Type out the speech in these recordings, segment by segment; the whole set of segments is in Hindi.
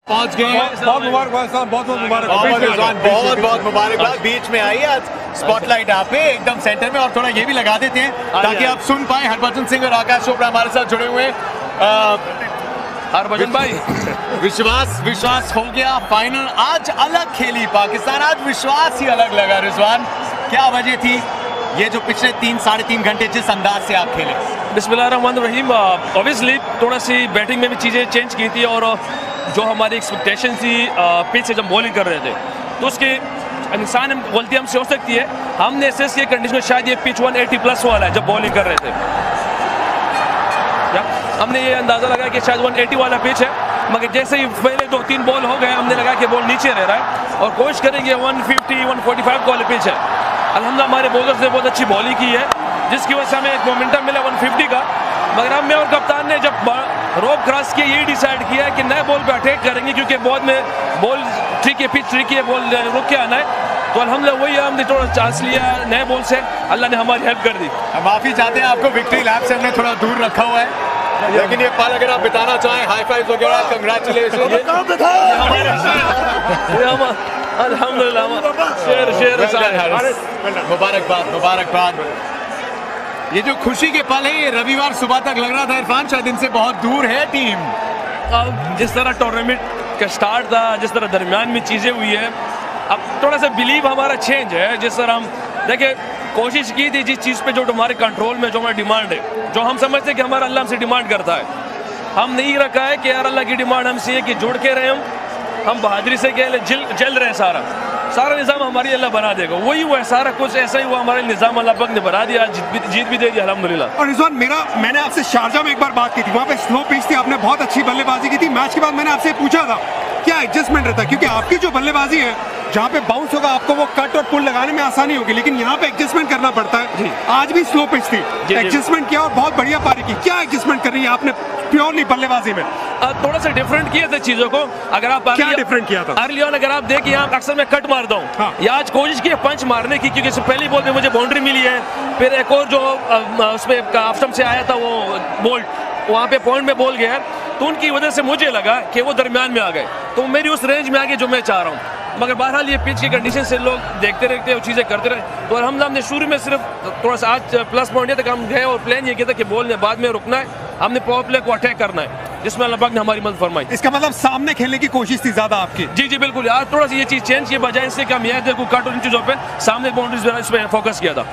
पहुंच गए। बहुत मुबारकबाद साहब, बहुत बहुत मुबारकबाद। बहुत बहुत मुबारकबाद। बीच में आई आज स्पॉटलाइट आप पे एकदम सेंटर में, और थोड़ा ये भी लगा देते हैं ताकि आप सुन पाए। हरभजन सिंह और आकाश चोपड़ा हमारे साथ जुड़े हुए हैं। हरभजन भाई, विश्वास हो गया। फाइनल आज अलग खेली पाकिस्तान, आज विश्वास ही अलग लगा। रिजवान, क्या वजह थी ये जो पिछले 3-3.5 घंटे जिस अंदाज से आप खेले? बिस्मिल्लाहिर्रहमानिर्रहीम। ऑब्वियसली थोड़ा सी बैटिंग में भी चीज़ें चेंज की थी, और जो हमारी एक्सपेक्टेशन थी पिच से जब बॉलिंग कर रहे थे तो उसके इंसान गलती हमसे हो सकती है। हमने एसेस किया कंडीशन में शायद ये पिच 180 प्लस वाला है जब बॉलिंग कर रहे थे। हमने ये अंदाज़ा लगाया कि शायद 180 वाला पिच है, मगर जैसे ही पहले 2-3 बॉल हो गए हमने लगा कि बॉल नीचे रह रहा है और कोशिश करेंगे 150-145 वाले पिच है। अल्हम्दुलिल्लाह हमारे बॉलर्स ने बहुत अच्छी बॉलिंग की है, जिसकी वजह से हमें एक मोमेंटम मिला 150 का। मगर हम और कप्तान ने जब रोप क्रॉस किया यही डिसाइड किया कि नए बॉल पे अटैक करेंगे, क्योंकि बहुत में बॉल ठीक है, पिच ठीक है, बॉल रुक के आना है। तो अल्हम्दुलिल्लाह वही हमने थोड़ा चांस लिया नए बॉल से, अल्लाह ने हमारी हेल्प कर दी। माफी चाहते हैं आपको, विक्ट्री लैप से हमने थोड़ा दूर रखा हुआ है, लेकिन ये पल अगर आप बिताना चाहें, हाई फाइव वगैरह, कंग्रेचुलेशन। अल्हम्दुलिल्लाह, मुबारकबाद। ये जो खुशी के पल है ये रविवार सुबह तक लग रहा था इरफान शायद इनसे बहुत दूर है टीम। जिस तरह टूर्नामेंट का स्टार्ट था, जिस तरह दरमियान में चीज़ें हुई है, अब थोड़ा सा बिलीव हमारा चेंज है। जिस तरह हम देखिए कोशिश की थी जिस चीज़ पे जो हमारे कंट्रोल में, जो हमारी डिमांड है, जो हम समझते हैं कि हमारा अल्लाह हमसे डिमांड करता है, हम नहीं रखा है कि यार अल्लाह की डिमांड हमसे है कि जुड़ के रहे हम बहादुरी से कह जल रहे सारा निज़ाम हमारी अल्लाह बना देगा। वही हुआ है, सारा कुछ ऐसा ही हुआ, हमारे निज़ाम अल्लाह पाक ने बना दिया, जीत भी दे दी अल्हम्दुलिल्लाह। और रिजवान, मैंने आपसे शारजा में एक बार बात की थी, वहाँ पे स्लो पिच थी, आपने बहुत अच्छी बल्लेबाजी की थी। मैच के बाद मैंने आपसे पूछा था क्या एडजस्टमेंट रहता है, क्योंकि आपकी जो बल्लेबाजी है जहाँ पे बाउंस होगा आपको वो कट और पुल लगाने में आसानी होगी, लेकिन यहाँ पे एडजस्टमेंट करना पड़ता है। आज भी स्लो पिच थी, एडजस्टमेंट किया और बहुत बढ़िया पारी की। क्या एडजस्टमेंट कर रही है आपने प्योरली बल्लेबाजी में? थोड़ा सा डिफरेंट किए थे चीजों को। अगर आप क्या डिफरेंट किया था? अर्ली ऑन अगर आप देखिए, यहाँ अक्सर मैं कट मारता हूँ, हाँ। या आज कोशिश की पंच मारने की, क्योंकि पहली बॉल पे मुझे बाउंड्री मिली है। फिर एक और जो उसमें ऑफ स्टंप से आया था वो बोल्ट, वहाँ पे पॉइंट में बॉल गया, तो उनकी वजह से मुझे लगा कि वो दरमियान में आ गए, तो मेरी उस रेंज में आ गई जो मैं चाह रहा हूँ। मगर बहरहाल ये पिच की कंडीशन से लोग देखते रहते हैं और चीज़ें करते रहे। तो हमने शुरू में सिर्फ थोड़ा सा आज प्लस पॉइंट तक हम गए और प्लान ये किया था कि बॉल ने बाद में रुकना है, हमने पावर प्ले को अटैक करना है, जिसमें अल्लाह पाक ने हमारी मदद फरमाई। इसका मतलब सामने खेलने की कोशिश थी ज्यादा आपकी? जी बिल्कुल। आज थोड़ा सा ये चीज़ चेंज की बजाय इससे कि हम यहाँ देखो कट और इन चीज़ों पे सामने बाउंड्रीज इस पे फोकस किया था।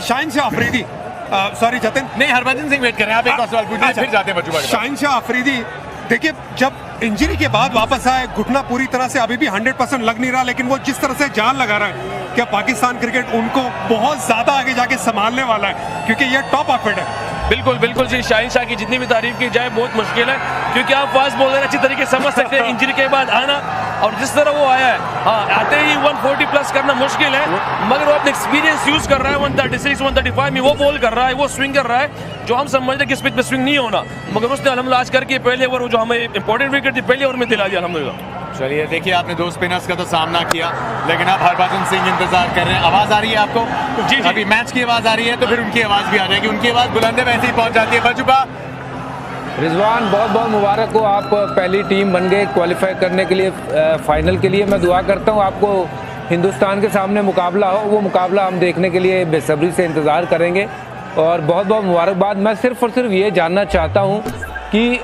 शाहीन शाह अफरीदी, सॉरी जतिन, नहीं हरभजन सिंह वेट कर रहे हैं, आप एक और सवाल पूछिए फिर जाते हैं बच्चों। शाहीन शाह अफरीदी देखिए जब इंजरी के बाद वापस आए, घुटना पूरी तरह से अभी भी 100% लग नहीं रहा, लेकिन वो जिस तरह से जान लगा रहा है, क्या पाकिस्तान क्रिकेट उनको बहुत ज्यादा आगे जाके संभालने वाला है, क्योंकि ये टॉप ऑफिट है। बिल्कुल जी, शाहीन शाह की जितनी भी तारीफ की जाए बहुत मुश्किल है, क्योंकि आप फास्ट बॉलर अच्छी तरीके से समझ सकते हैं इंजरी के बाद आना, और जिस तरह वो आया है, हाँ आते ही 140 प्लस करना मुश्किल है, मगर वो अपने एक्सपीरियंस यूज कर रहा है। 136 135 में वो बॉल कर रहा है, वो स्विंग कर रहा है, जो हम समझते हैं कि स्पिच पे स्विंग नहीं होना, मगर उसने अल्हम्दुलिल्लाह आज करके पहले ओवर जो हमें इंपॉर्टेंट विकेट थी पहले ओवर में दिला दिया अल्हम्दुलिल्लाह। चलिए देखिए, आपने 2 स्पिनर्स का तो सामना किया, लेकिन अब हरभजन सिंह इंतजार कर रहे हैं। आवाज आ रही है आपको? जी। अभी मैच की आवाज आ रही है तो फिर उनकी आवाज भी आ जाएगी, उनकी आवाज बुलंद है वैसे ही पहुंच जाती है। बजुबा, रिजवान बहुत बहुत मुबारक हो, आप पहली टीम बन गए क्वालिफाई करने के लिए फाइनल के लिए। मैं दुआ करता हूँ आपको हिंदुस्तान के सामने मुकाबला हो, वो मुकाबला हम देखने के लिए बेसब्री से इंतज़ार करेंगे, और बहुत बहुत मुबारकबाद। मैं सिर्फ और सिर्फ ये जानना चाहता हूँ कि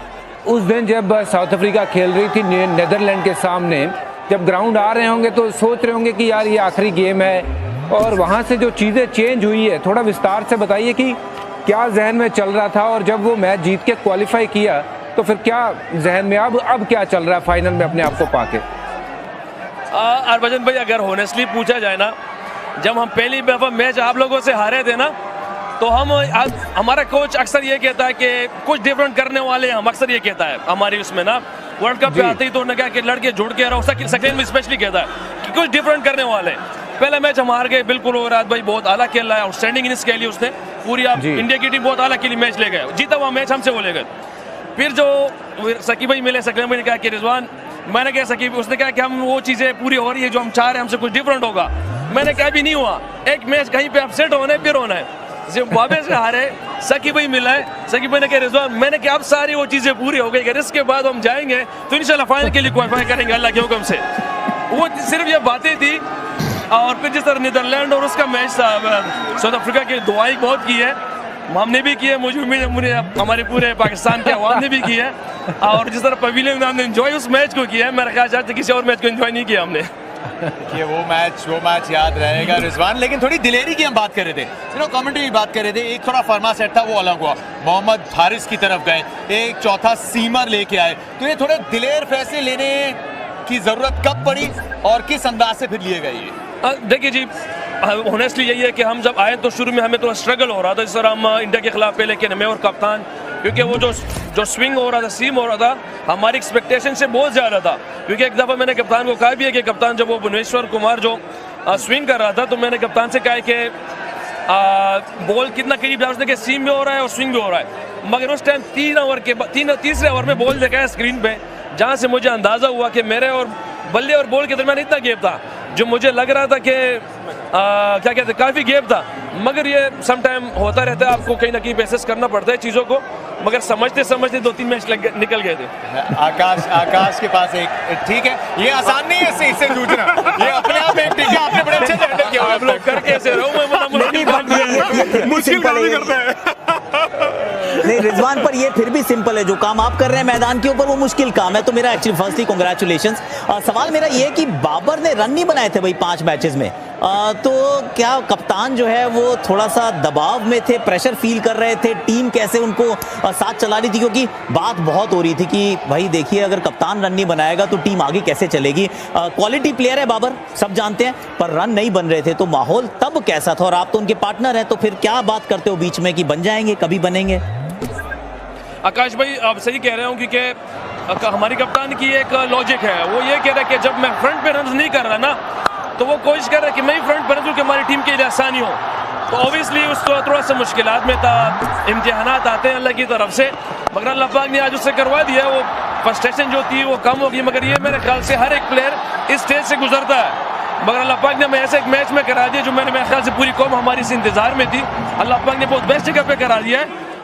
उस दिन जब साउथ अफ्रीका खेल रही थी नीदरलैंड के सामने, जब ग्राउंड आ रहे होंगे तो सोच रहे होंगे कि यार ये आखिरी गेम है, और वहाँ से जो चीज़ें चेंज हुई है थोड़ा विस्तार से बताइए कि क्या जहन में चल रहा था, और जब वो मैच जीत के क्वालिफाई किया तो फिर क्या जहन में अब क्या चल रहा है फाइनल में अपने आप को पाके? हरभजन भाई, अगर होनेस्टली पूछा जाए ना, जब हम पहली दफा मैच आप लोगों से हारे थे ना, तो हमारा कोच अक्सर ये कहता है कि कुछ डिफरेंट करने वाले हैं, हम अक्सर ये कहता है हमारी उसमें ना, वर्ल्ड कप पे आते ही तो उन्होंने कहा कि लड़के जुड़ के रहो, सेकंड में स्पेशली कहता है कि कुछ डिफरेंट करने वाले हैं। पहला मैच हम हार गए बिल्कुल, और रात भाई बहुत आला खेल रहा है, आउटस्टैंडिंग इनिंग्स खेली उसने पूरी, आप इंडिया की टीम बहुत आला खेली, मैच ले गए, जीता हुआ मैच हमसे वो ले गए। फिर जो सकीब भाई मिले, सकीब भाई ने कहा कि रिजवान, मैंने कहा सकीब, उसने कहा कि हम वो चीज़ें पूरी हो रही है जो हम चाह रहे हैं, हमसे कुछ डिफरेंट होगा। मैंने कहा भी नहीं हुआ, एक मैच कहीं पे अपसेट होना है, फिर होना है, जिम्बाब्वे से हारे, सकी भाई मिला है, सकी भाई ने कहा रिजवान, मैंने कहा अब सारी वो चीज़ें पूरी हो गई, इसके बाद हम जाएंगे तो इंशाल्लाह फाइनल के लिए क्वालिफाई करेंगे अल्लाह के हुक्म से। वो सिर्फ ये बातें थी। और फिर जिस तरह नीदरलैंड और उसका मैच था, साउथ अफ्रीका की दुआई बहुत की है, हमने भी की है, मुझे उम्मीद है हमारे पूरे पाकिस्तान के अवाम ने भी की है। और जिस तरह पवेलियन में हमने एंजॉय उस मैच को किया है, मेरा ख्याल शायद किसी और मैच को एंजॉय नहीं किया हमने। ये वो मैच याद रहेगा रिजवान। लेकिन थोड़ी दिलेरी की हम बात कर रहे थे, कमेंट्री की बात कर रहे थे, एक थोड़ा फर्मा सेट था वो अलग हुआ, मोहम्मद हारिस की तरफ गए, एक चौथा सीमर लेके आए, तो ये थोड़े दिलेर फैसले लेने की जरूरत कब पड़ी और किस अंदाज से फिर लिए गए ये? देखिए जी, ऑनेस्टली यही है कि हम जब आए तो शुरू में हमें थोड़ा स्ट्रगल हो रहा था, इस तरह हम इंडिया के खिलाफ पहले कि मैं और कप्तान, क्योंकि वो जो स्विंग हो रहा था, सीम हो रहा था, हमारी एक्सपेक्टेशन से बहुत ज़्यादा था। क्योंकि एक दफ़ा मैंने कप्तान को कहा भी है कि कप्तान जब वो भुवनेश्वर कुमार जो स्विंग कर रहा था, तो मैंने कप्तान से कहा कि बॉल कितना करीब था, उसने कि सीम भी हो रहा है और स्विंग भी हो रहा है। मगर उस टाइम तीसरे ओवर में बॉल देखा है स्क्रीन पे, जहाँ से मुझे अंदाज़ा हुआ कि मेरे और बल्ले और बॉल के दरमियान इतना गैप था, जो मुझे लग रहा था कि क्या कहते हैं, काफ़ी गैप था। मगर ये सम टाइम होता रहता है, आपको कहीं ना कहीं बेसिस करना पड़ता है चीज़ों को। मगर समझते समझते 2-3 मैच निकल गए थे। आकाश के पास एक ठीक है, ये आसान नहीं है इससे जूझना, ये अपने आप में ठीक है, आपने बड़े अच्छे से हैंडल किया हुआ है। आप लोग करके ऐसे रहो, मैं बड़ा मुश्किल काम ही करते हैं। नहीं रिजवान, पर ये फिर भी सिंपल है, जो काम आप कर रहे हैं मैदान के ऊपर वो मुश्किल काम है। तो मेरा एक्चुअली फर्स्टली कांग्रेचुलेशंस। सवाल मेरा ये है कि बाबर ने रन नहीं बनाए थे भाई 5 मैचेस में, तो क्या कप्तान जो है वो थोड़ा सा दबाव में थे, प्रेशर फील कर रहे थे, टीम कैसे उनको साथ चला रही थी? क्योंकि बात बहुत हो रही थी कि भाई देखिए अगर कप्तान रन नहीं बनाएगा तो टीम आगे कैसे चलेगी। क्वालिटी प्लेयर है बाबर, सब जानते हैं, पर रन नहीं बन रहे थे, तो माहौल तब कैसा था? और आप तो उनके पार्टनर हैं, तो फिर क्या बात करते हो बीच में कि बन जाएंगे, कभी बनेंगे? आकाश भाई आप सही कह रहे हो, क्योंकि हमारी कप्तान की एक लॉजिक है, वो ये कह रहा है कि जब मैं फ्रंट पे रन नहीं कर रहा ना, तो वो कोशिश कर रहा है कि मैं ही फ्रंट पर हूँ कि हमारी टीम के लिए आसानी हो। तो ऑब्वियसली उसको थोड़ा सा मुश्किलात में था, इम्तिहानात आते हैं अल्लाह की तरफ से, मगर अल्लाह पाक ने आज उससे करवा दिया। वो फ्रस्ट्रेशन जो थी वो कम हो गई। मगर ये मेरे ख्याल से हर एक प्लेयर इस स्टेज से गुजरता है, मगर अल्लाह पाक ने हमें ऐसे एक मैच में करा दिया जो मेरे ख्याल से पूरी कौम हमारी से इंतजार में थी। अल्लाह पाक ने बहुत बेस्ट जगह पे करा दिया है।